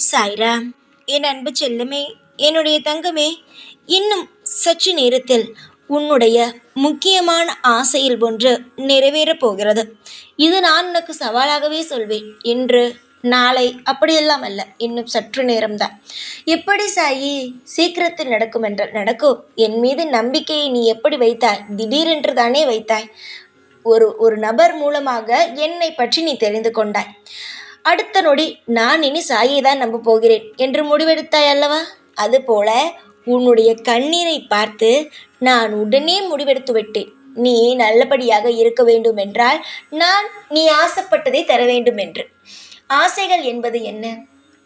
சாய்ராம், என் அன்பு செல்லமே, என்னுடைய தங்கமே, இன்னும் சற்று நேரத்தில் உன்னுடைய முக்கியமான ஆசையில் ஒன்று நிறைவேறப் போகிறது. இது நான் உனக்கு சவாலாகவே சொல்வேன். இன்று நாளை அப்படியெல்லாம் அல்ல, இன்னும் சற்று நேரம்தான். எப்படி சாயி, சீக்கிரத்தில் நடக்கும் என்றால் நடக்கும். என் மீது நம்பிக்கையை நீ எப்படி வைத்தாய்? திடீரென்று தானே வைத்தாய். ஒரு ஒரு நபர் மூலமாக என்னை பற்றி நீ தெரிந்து கொண்டாய். அடுத்த நொடி நான் இனி சாயை தான் நம்ப போகிறேன் என்று முடிவெடுத்தாய் அல்லவா? அதுபோல உன்னுடைய கண்ணீரை பார்த்து நான் உடனே முடிவெடுத்து விட்டேன். நீ நல்லபடியாக இருக்க வேண்டும் என்றால் நான் நீ ஆசைப்பட்டதை தர வேண்டும் என்று. ஆசைகள் என்பது என்ன?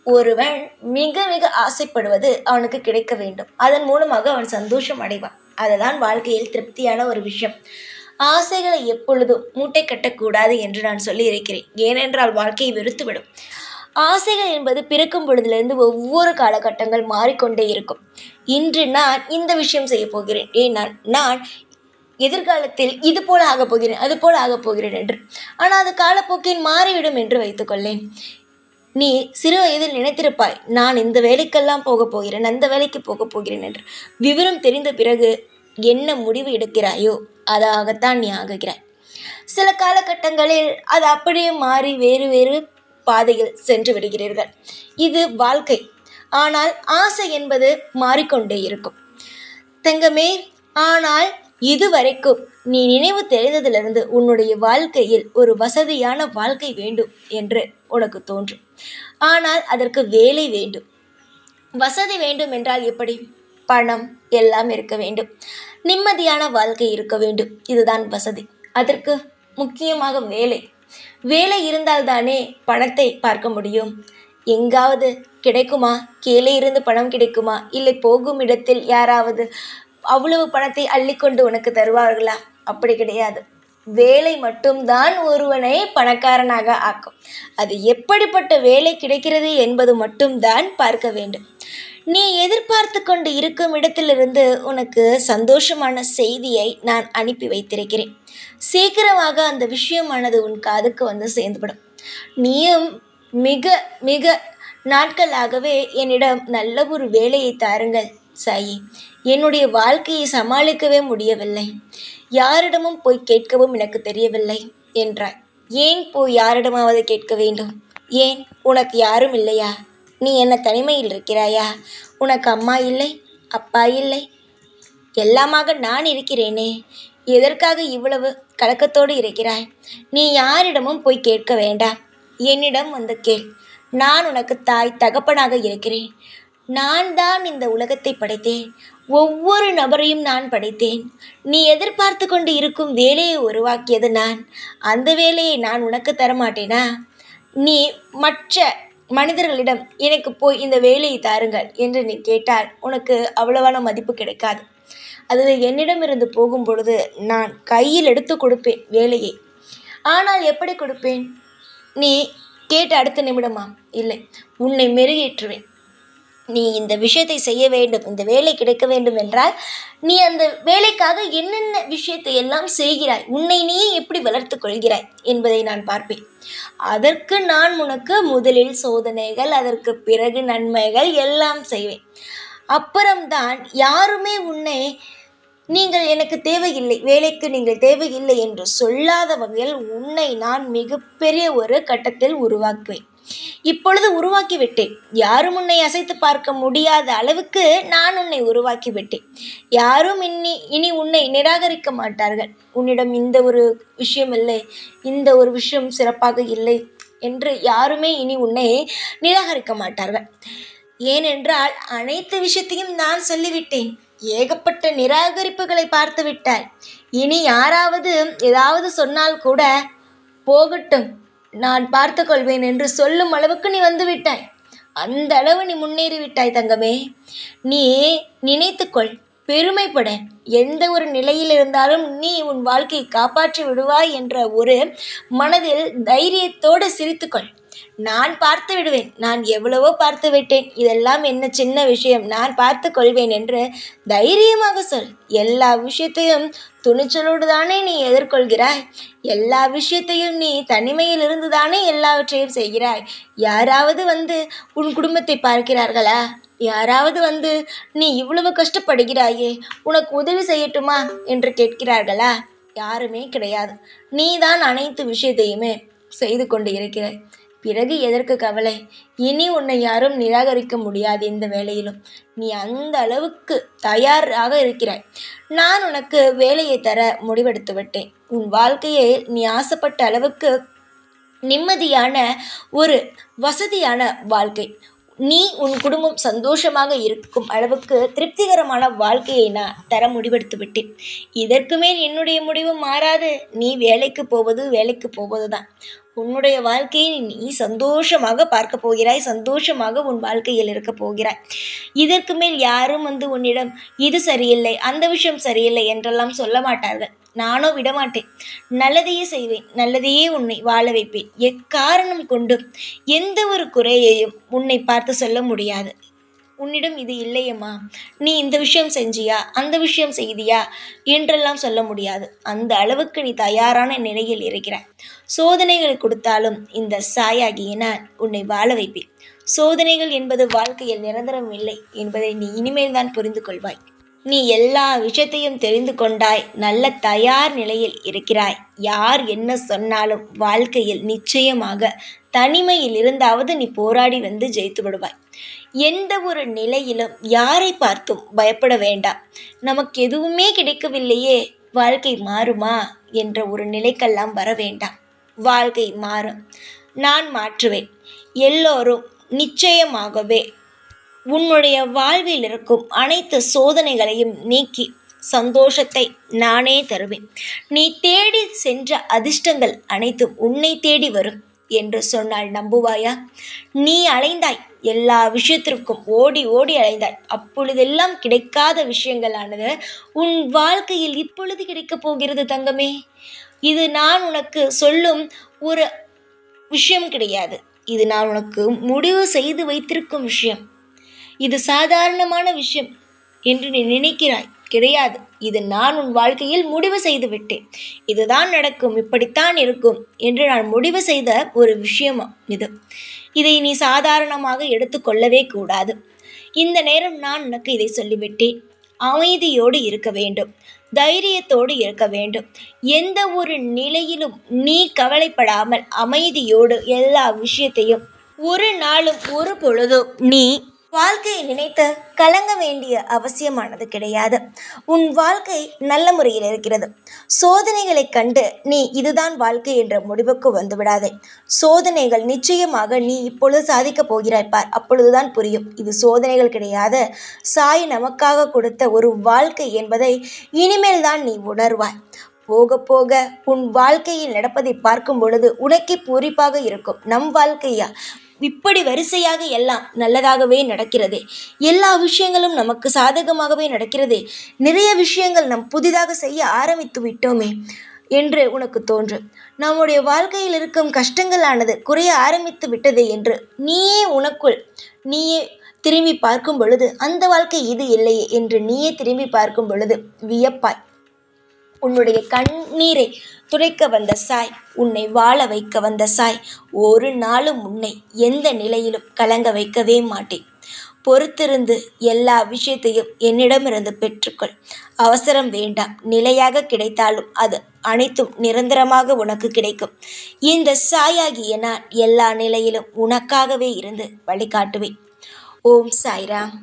ஒருவன் மிக மிக ஆசைப்படுவது அவனுக்கு கிடைக்க வேண்டும். அதன் மூலமாக அவன் சந்தோஷம் அடைவான். அதுதான் வாழ்க்கையில் திருப்தியான ஒரு விஷயம். ஆசைகளை எப்பொழுதும் மூட்டை கட்டக்கூடாது என்று நான் சொல்லி இருக்கிறேன். ஏனென்றால் வாழ்க்கையை வெறுத்துவிடும். ஆசைகள் என்பது பிறக்கும் பொழுதிலிருந்து ஒவ்வொரு காலகட்டங்கள் மாறிக்கொண்டே இருக்கும். இன்று நான் இந்த விஷயம் செய்ய போகிறேன், நான் எதிர்காலத்தில் இது போல ஆகப் போகிறேன், அது போல ஆகப் போகிறேன் என்று. ஆனால் அது காலப்போக்கில் மாறிவிடும் என்று வைத்துக்கொள்ளேன். நீ சிறு வயதில் நினைத்திருப்பாய், நான் இந்த வேலைக்கெல்லாம் போகப் போகிறேன், அந்த வேலைக்கு போகப் போகிறேன் என்று. விவரம் தெரிந்த பிறகு என்ன முடிவு எடுக்கிறாயோ அதாகத்தான் நீ ஆகுகிறாய். சில காலகட்டங்களில் அது அப்படியே மாறி வேறு வேறு பாதையில் சென்று விடுகிறீர்கள். இது வாழ்க்கை. ஆனால் ஆசை என்பது மாறிக்கொண்டே இருக்கும் தங்கமே. ஆனால் இதுவரைக்கும் நீ நினைவு தெரிந்ததிலிருந்து உன்னுடைய வாழ்க்கையில் ஒரு வசதியான வாழ்க்கை வேண்டும் என்று உனக்கு தோன்றும். ஆனால் அதற்கு வேலை வேண்டும். வசதி வேண்டும் என்றால் எப்படி? பணம் எல்லாம் இருக்க வேண்டும். நிம்மதியான வாழ்க்கை இருக்க வேண்டும். இதுதான் வசதி. அதற்கு முக்கியமாக வேலை. வேலை இருந்தால்தானே பணத்தை பார்க்க முடியும். எங்காவது கிடைக்குமா? கீழே இருந்து பணம் கிடைக்குமா? இல்லை போகும் இடத்தில் யாராவது அவ்வளவு பணத்தை அள்ளிக்கொண்டு உனக்கு தருவார்களா? அப்படி கிடையாது. வேலை மட்டும்தான் ஒருவனை பணக்காரனாக ஆக்கும். அது எப்படிப்பட்ட வேலை கிடைக்கிறது என்பது மட்டும்தான் பார்க்க வேண்டும். நீ எதிர்பார்த்து கொண்டு இருக்கும் இடத்திலிருந்து உனக்கு சந்தோஷமான செய்தியை நான் அனுப்பி வைத்திருக்கிறேன். சீக்கிரமாக அந்த விஷயமானது உன் காதுக்கு வந்து சேர்ந்துவிடும். நீயும் மிக மிக நாட்களாகவே என்னிடம் நல்ல ஒரு வேலையை தாருங்கள் சாயி, என்னுடைய வாழ்க்கையை சமாளிக்கவே முடியவில்லை, யாரிடமும் போய் கேட்கவும் எனக்கு தெரியவில்லை என்றாய். ஏன் போய் யாரிடமாவது கேட்க வேண்டும்? ஏன் உனக்கு யாரும் இல்லையா? நீ என்ன தனிமையில் இருக்கிறாயா? உனக்கு அம்மா இல்லை, அப்பா இல்லை, எல்லாமாக நான் இருக்கிறேனே. எதற்காக இவ்வளவு கலக்கத்தோடு இருக்கிறாய்? நீ யாரிடமும் போய் கேட்க வேண்டாம், என்னிடம் வந்து கேள். நான் உனக்கு தாய் தகப்பனாக இருக்கிறேன். நான் தான் இந்த உலகத்தை படைத்தேன். ஒவ்வொரு நபரையும் நான் படைத்தேன். நீ எதிர்பார்த்து கொண்டு இருக்கும் வேலையை உருவாக்கியது நான். அந்த வேலையை நான் உனக்கு தரமாட்டேனா? நீ மற்ற மனிதர்களிடம் எனக்கு போய் இந்த வேலையை தாருங்கள் என்று நீ கேட்டால் உனக்கு அவ்வளவான மதிப்பு கிடைக்காது. அதுவே என்னிடமிருந்து போகும் பொழுது நான் கையில் எடுத்து கொடுப்பேன் வேலையை. ஆனால் எப்படி கொடுப்பேன்? நீ கேட்ட அடுத்த நிமிடமா? இல்லை, உன்னை மெருகேற்றுவேன். நீ இந்த விஷயத்தை செய்ய வேண்டும், இந்த வேலை கிடைக்க வேண்டும் என்றால் நீ அந்த வேலைக்காக என்னென்ன விஷயத்தை எல்லாம் செய்கிறாய், உன்னை நீ எப்படி வளர்த்து கொள்கிறாய் என்பதை நான் பார்ப்பேன். அதற்கு நான் உனக்கு முதலில் சோதனைகள், அதற்கு பிறகு நன்மைகள் எல்லாம் செய்வேன். அப்புறம்தான் யாருமே உன்னை நீங்கள் எனக்கு தேவையில்லை, வேலைக்கு நீங்கள் தேவையில்லை என்று சொல்லாத வகையில் உன்னை நான் மிகப்பெரிய ஒரு கட்டத்தில் உருவாக்குவேன். இப்பொழுது உருவாக்கிவிட்டேன். யாரும் உன்னை அசைத்து பார்க்க முடியாத அளவுக்கு நான் உன்னை உருவாக்கிவிட்டேன். யாரும் இனி உன்னை நிராகரிக்க மாட்டார்கள். உன்னிடம் இந்த ஒரு விஷயம் இல்லை, இந்த ஒரு விஷயம் சிறப்பாக இல்லை என்று யாருமே இனி உன்னை நிராகரிக்க மாட்டார்கள். ஏனென்றால் அனைத்து விஷயத்தையும் நான் சொல்லிவிட்டேன். ஏகப்பட்ட நிராகரிப்புகளை பார்த்து விட்டாய். இனி யாராவது ஏதாவது சொன்னால் கூட போகட்டும், நான் பார்த்து கொள்வேன் என்று சொல்லும் அளவுக்கு நீ வந்து விட்டாய். அந்த அளவு நீ முன்னேறி விட்டாய் தங்கமே. நீ நினைத்துக்கொள், பெருமைப்பட. எந்த ஒரு நிலையில் இருந்தாலும் நீ உன் வாழ்க்கையை காப்பாற்றி விடுவாய் என்ற ஒரு மனதில் தைரியத்தோடு சிரித்துக்கொள். நான் பார்த்து விடுவேன். நான் எவ்வளவோ பார்த்து விட்டேன். இதெல்லாம் என்ன சின்ன விஷயம், நான் பார்த்து கொள்வேன் என்று தைரியமாக சொல். எல்லா விஷயத்தையும் துணிச்சலோடு தானே நீ எதிர்கொள்கிறாய். எல்லா விஷயத்தையும் நீ தனிமையில் இருந்து தானே எல்லாவற்றையும் செய்கிறாய். யாராவது வந்து உன் குடும்பத்தை பார்க்கிறார்களா? யாராவது வந்து நீ இவ்வளவு கஷ்டப்படுகிறாயே, உனக்கு உதவி செய்யட்டுமா என்று கேட்கிறார்களா? யாருமே கிடையாது. நீதான் அனைத்து விஷயத்தையுமே செய்து கொண்டு இருக்கிறாய். பிறகு எதற்கு கவலை? இனி உன்னை யாரும் நிராகரிக்க முடியாது. இந்த வேலையிலும் நீ அந்த அளவுக்கு தயாராக இருக்கிறாய். நான் உனக்கு வேலையை தர முடிவெடுத்து விட்டேன். உன் வாழ்க்கையை நீ ஆசைப்பட்ட அளவுக்கு நிம்மதியான ஒரு வசதியான வாழ்க்கை, நீ உன் குடும்பம் சந்தோஷமாக இருக்கும் அளவுக்கு திருப்திகரமான வாழ்க்கையை நான் தர முடிவெடுத்து விட்டேன். இதற்கு மேல் என்னுடைய முடிவு மாறாது. நீ வேலைக்கு போவது வேலைக்கு போவது தான். உன்னுடைய வாழ்க்கையை நீ சந்தோஷமாக பார்க்க போகிறாய். சந்தோஷமாக உன் வாழ்க்கையில் இருக்க போகிறாய். இதற்கு மேல் யாரும் வந்து உன்னிடம் இது சரியில்லை, அந்த விஷயம் சரியில்லை என்றெல்லாம் சொல்ல மாட்டார்கள். நானோ விடமாட்டேன். நல்லதையே செய்வேன். நல்லதையே உன்னை வாழ வைப்பேன். எக்காரணம் கொண்டும் எந்த ஒரு குறையையும் உன்னை பார்த்து சொல்ல முடியாது. உன்னிடம் இது இல்லையம்மா, நீ இந்த விஷயம் செஞ்சியா, அந்த விஷயம் செய்தியா என்றெல்லாம் சொல்ல முடியாது. அந்த அளவுக்கு நீ தயாரான நிலையில் இருக்கிறாய். சோதனைகள் கொடுத்தாலும் இந்த சாயாகிய நான் உன்னை வாழ வைப்பேன். சோதனைகள் என்பது வாழ்க்கையில் நிரந்தரம் இல்லை என்பதை நீ இனிமேல் தான் புரிந்து கொள்வாய். நீ எல்லா விஷயத்தையும் தெரிந்து கொண்டாய். நல்ல தயார் நிலையில் இருக்கிறாய். யார் என்ன சொன்னாலும் வாழ்க்கையில் நிச்சயமாக தனிமையில் இருந்தாவது நீ போராடி வந்து ஜெயித்து விடுவாய். எந்த ஒரு நிலையிலும் யாரை பார்த்தும் பயப்பட வேண்டாம். நமக்கு எதுவுமே கிடைக்கவில்லையே, வாழ்க்கை மாறுமா என்ற ஒரு நிலைக்கெல்லாம் வர வேண்டாம். வாழ்க்கை மாறும். நான் மாற்றுவேன். எல்லோரும் நிச்சயமாகவே உன்னுடைய வாழ்வில் இருக்கும் அனைத்து சோதனைகளையும் நீக்கி சந்தோஷத்தை நானே தருவேன். நீ தேடி சென்ற அதிர்ஷ்டங்கள் அனைத்தும் உன்னை தேடி வரும் என்று சொன்னால் நம்புவாயா? நீ அலைந்தாய், எல்லா விஷயத்திற்கும் ஓடி ஓடி அலைந்தாய். அப்பொழுதெல்லாம் கிடைக்காத விஷயங்களானது உன் வாழ்க்கையில் இப்பொழுது கிடைக்கப் போகிறது தங்கமே. இது நான் உனக்கு சொல்லும் ஒரு விஷயம் கிடையாது. இது நான் உனக்கு முடிவு செய்து வைத்திருக்கும் விஷயம். இது சாதாரணமான விஷயம் என்று நீ நினைக்கிறாய். கிடையாது. இது நான் உன் வாழ்க்கையில் முடிவு செய்து விட்டேன். இதுதான் நடக்கும், இப்படித்தான் இருக்கும் என்று நான் முடிவு செய்த ஒரு விஷயம் இது. இதை நீ சாதாரணமாக எடுத்துக்கொள்ளவே கூடாது. இந்த நேரம் நான் உனக்கு இதை சொல்லிவிட்டேன். அமைதியோடு இருக்க வேண்டும். தைரியத்தோடு இருக்க வேண்டும். எந்த ஒரு நிலையிலும் நீ கவலைப்படாமல் அமைதியோடு எல்லா விஷயத்தையும் ஒரு நாளும் ஒரு பொழுதும் நீ வாழ்க்கையை நினைத்து கலங்க வேண்டிய அவசியமானது கிடையாது. உன் வாழ்க்கை நல்ல முறையில் இருக்கிறது. சோதனைகளை கண்டு நீ இதுதான் வாழ்க்கை என்ற முடிவுக்கு வந்துவிடாதே. சோதனைகள் நிச்சயமாக நீ இப்பொழுது சாதிக்கப் போகிறாய் பார், அப்பொழுதுதான் புரியும். இது சோதனைகள் கிடையாது, சாய் நமக்காக கொடுத்த ஒரு வாழ்க்கை என்பதை இனிமேல் தான் நீ உணர்வாய். போக போக உன் வாழ்க்கையில் நடப்பதை பார்க்கும் பொழுது உனக்கே பூரிப்பாக இருக்கும். நம் வாழ்க்கையா இப்படி வரிசையாக எல்லாம் நல்லதாகவே நடக்கிறது, எல்லா விஷயங்களும் நமக்கு சாதகமாகவே நடக்கிறது, நிறைய விஷயங்கள் நாம் புதிதாக செய்ய ஆரம்பித்து விட்டோமே என்று உனக்கு தோன்றும். நம்முடைய வாழ்க்கையில் இருக்கும் கஷ்டங்களானது குறைய ஆரம்பித்து விட்டது என்று நீயே உனக்குள் நீயே திரும்பி பார்க்கும் பொழுது அந்த வாழ்க்கை இது இல்லையே என்று நீயே திரும்பி பார்க்கும் பொழுது வியப்பாய். உன்னுடைய கண்ணீரை துடைக்க வந்த சாய், உன்னை வாழ வைக்க வந்த சாய், ஒரு நாளும் உன்னை எந்த நிலையிலும் கலங்க வைக்கவே மாட்டேன். பொறுத்திருந்து எல்லா விஷயத்தையும் என்னிடமிருந்து பெற்றுக்கொள். அவசரம் வேண்டாம். நிலையாக கிடைத்தாலும் அது அனைத்தும் நிரந்தரமாக உனக்கு கிடைக்கும். இந்த சாயாகிய நான் எல்லா நிலையிலும் உனக்காகவே இருந்து வழிகாட்டுவேன். ஓம் சாய்ராம்.